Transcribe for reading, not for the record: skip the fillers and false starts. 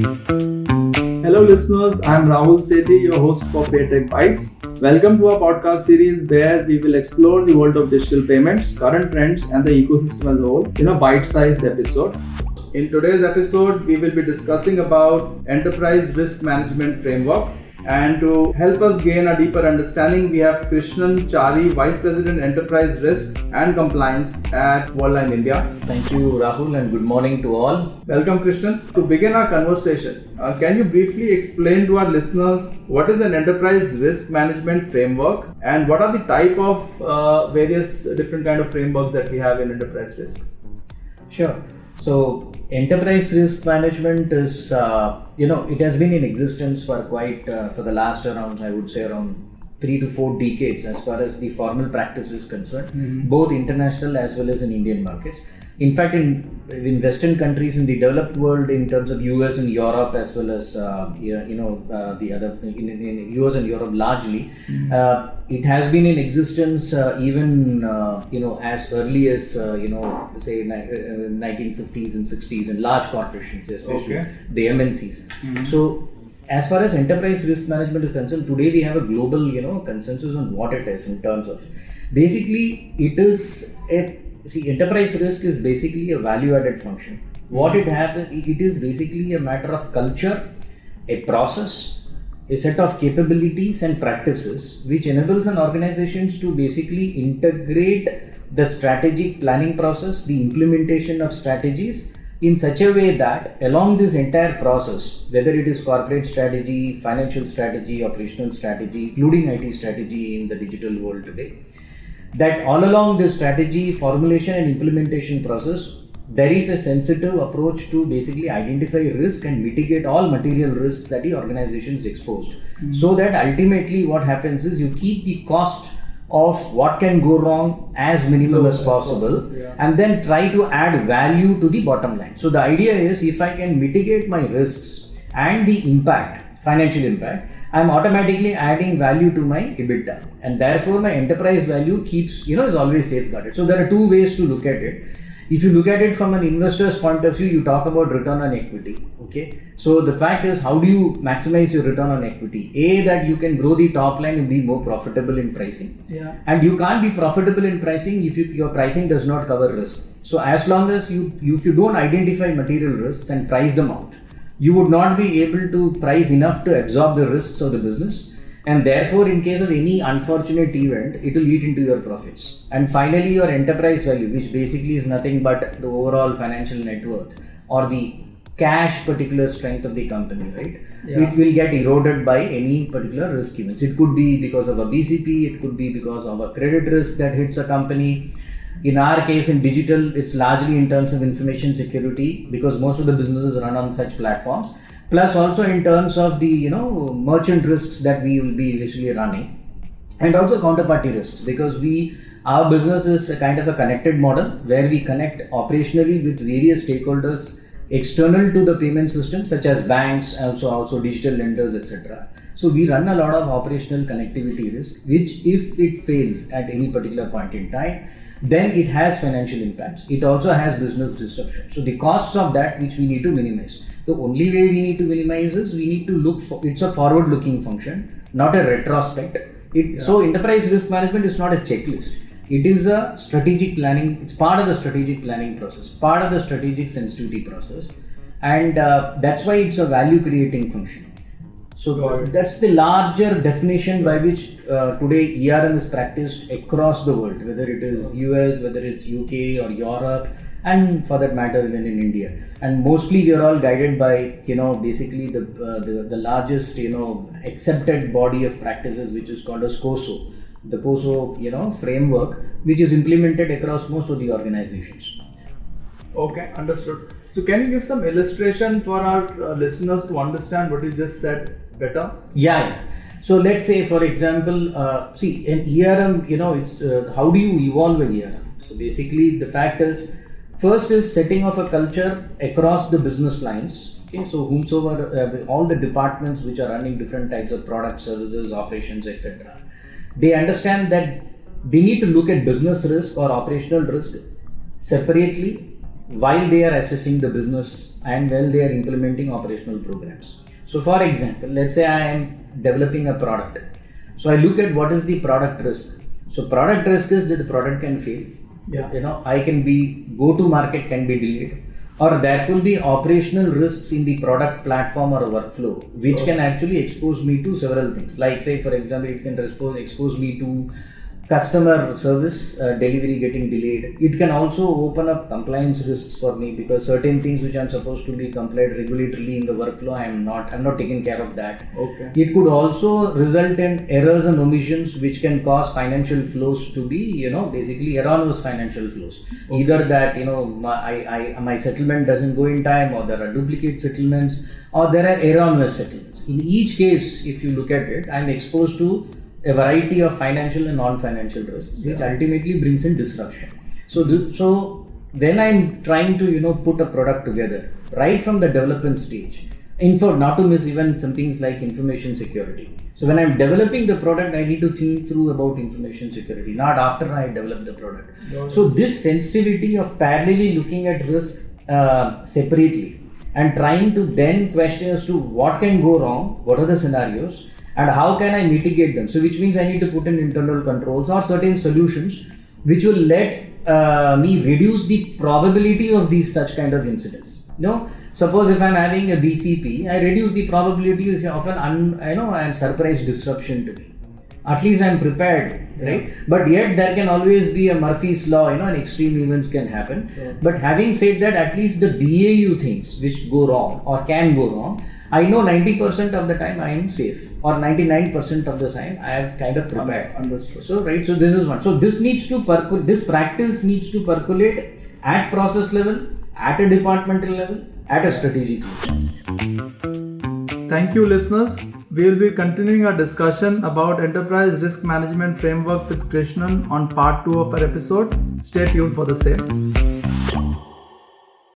Hello listeners, I'm Rahul Sethi, your host for PayTech Bytes. Welcome to our podcast series where we will explore the world of digital payments, current trends and the ecosystem as a whole in a bite-sized episode. In today's episode, we will be discussing about enterprise risk management framework. And to help us gain a deeper understanding, we have Krishnan Chari, Vice President Enterprise Risk and Compliance at Worldline India. Thank you, Rahul, and good morning to all. Welcome, Krishnan. To begin our conversation, can you briefly explain to our listeners what is an enterprise risk management framework and what are the type of various different kind of frameworks that we have in enterprise risk? Sure. So, enterprise risk management is, it has been in existence for for the last around 3 to 4 decades as far as the formal practice is concerned, both international as well as in Indian markets. In fact, in Western countries, in the developed world, in terms of US and Europe, as well as the other in US and Europe largely, it has been in existence even as early as say 1950s and 60s in large corporations, especially the MNCs. So, as far as enterprise risk management is concerned, today we have a global consensus on what it is in terms of basically it is enterprise risk is basically a value-added function. What it is basically a matter of culture, a process, a set of capabilities and practices which enables an organization to basically integrate the strategic planning process, the implementation of strategies in such a way that along this entire process, whether it is corporate strategy, financial strategy, operational strategy, including IT strategy in the digital world today, that all along this strategy formulation and implementation process, there is a sensitive approach to basically identify risk and mitigate all material risks that the organization is exposed. So that ultimately what happens is you keep the cost of what can go wrong as minimal as possible, and then try to add value to the bottom line. So the idea is if I can mitigate my risks and the impact, financial impact, I'm automatically adding value to my EBITDA, and therefore my enterprise value keeps, is always safeguarded. So there are two ways to look at it. If you look at it from an investor's point of view, you talk about return on equity. Okay. So the fact is, how do you maximize your return on equity? That you can grow the top line and be more profitable in pricing. Yeah. And you can't be profitable in pricing if your pricing does not cover risk. So as long as if you don't identify material risks and price them out, you would not be able to price enough to absorb the risks of the business. And therefore, in case of any unfortunate event, it will eat into your profits. And finally, your enterprise value, which basically is nothing but the overall financial net worth or the cash particular strength of the company, right? Yeah. It will get eroded by any particular risk events. It could be because of a BCP, it could be because of a credit risk that hits a company. In our case, in digital, it's largely in terms of information security because most of the businesses run on such platforms. Plus also in terms of the merchant risks that we will be usually running, and also counterparty risks because our business is a kind of a connected model where we connect operationally with various stakeholders external to the payment system such as banks, also digital lenders, etc. So we run a lot of operational connectivity risk, which if it fails at any particular point in time, then it has financial impacts. It also has business disruption. So the costs of that which we need to minimize. The only way we need to minimize is we need to look for, it's a forward-looking function, not a retrospect. So enterprise risk management is not a checklist. It is a strategic planning. It's part of the strategic planning process, part of the strategic sensitivity process, and that's why it's a value-creating function. So that's the larger definition by which today ERM is practiced across the world, whether it is US, whether it's UK or Europe, and for that matter even in India. And mostly we are all guided by basically the largest accepted body of practices, which is called as COSO, the COSO framework, which is implemented across most of the organizations. Okay, understood. So can you give some illustration for our listeners to understand what you just said better? Yeah. So let's say, for example, in ERM, it's how do you evolve an ERM? So basically, the fact is, first is setting of a culture across the business lines. Okay, so whomsoever, all the departments which are running different types of products, services, operations, etc. They understand that they need to look at business risk or operational risk separately while they are assessing the business and while they are implementing operational programs. So for example, let's say I am developing a product. So I look at what is the product risk. So product risk is that the product can fail. I can be go-to market can be delayed, or there could be operational risks in the product platform or a workflow, which can actually expose me to several things. Like say for example, it can expose me to customer service delivery getting delayed. It can also open up compliance risks for me, because certain things which I'm supposed to be complied regulatorily in the workflow, I'm not taking care of that. It could also result in errors and omissions which can cause financial flows to be basically erroneous financial flows. Either that my settlement doesn't go in time, or there are duplicate settlements, or there are erroneous settlements. In each case, if you look at it, I'm exposed to a variety of financial and non-financial risks, which ultimately brings in disruption. So when I'm trying to put a product together, right from the development stage, not to miss even some things like information security. So when I'm developing the product, I need to think through about information security, not after I develop the product. So this sensitivity of parallelly looking at risk separately and trying to then question as to what can go wrong, what are the scenarios, and how can I mitigate them. So which means I need to put in internal controls or certain solutions which will let me reduce the probability of these such kind of incidents. Suppose if I'm having a BCP, I reduce the probability of an surprise disruption to me. At least I'm prepared, right? But yet there can always be a Murphy's law, and extreme events can happen. But having said that, at least the BAU things which go wrong or can go wrong, I know 90% of the time I am safe, or 99% of the time I have kind of prepared. Understood. So this is one. So this needs to this practice needs to percolate at process level, at a departmental level, at a strategic level. Thank you, listeners. We will be continuing our discussion about enterprise risk management framework with Krishnan on part 2 of our episode. Stay tuned for the same.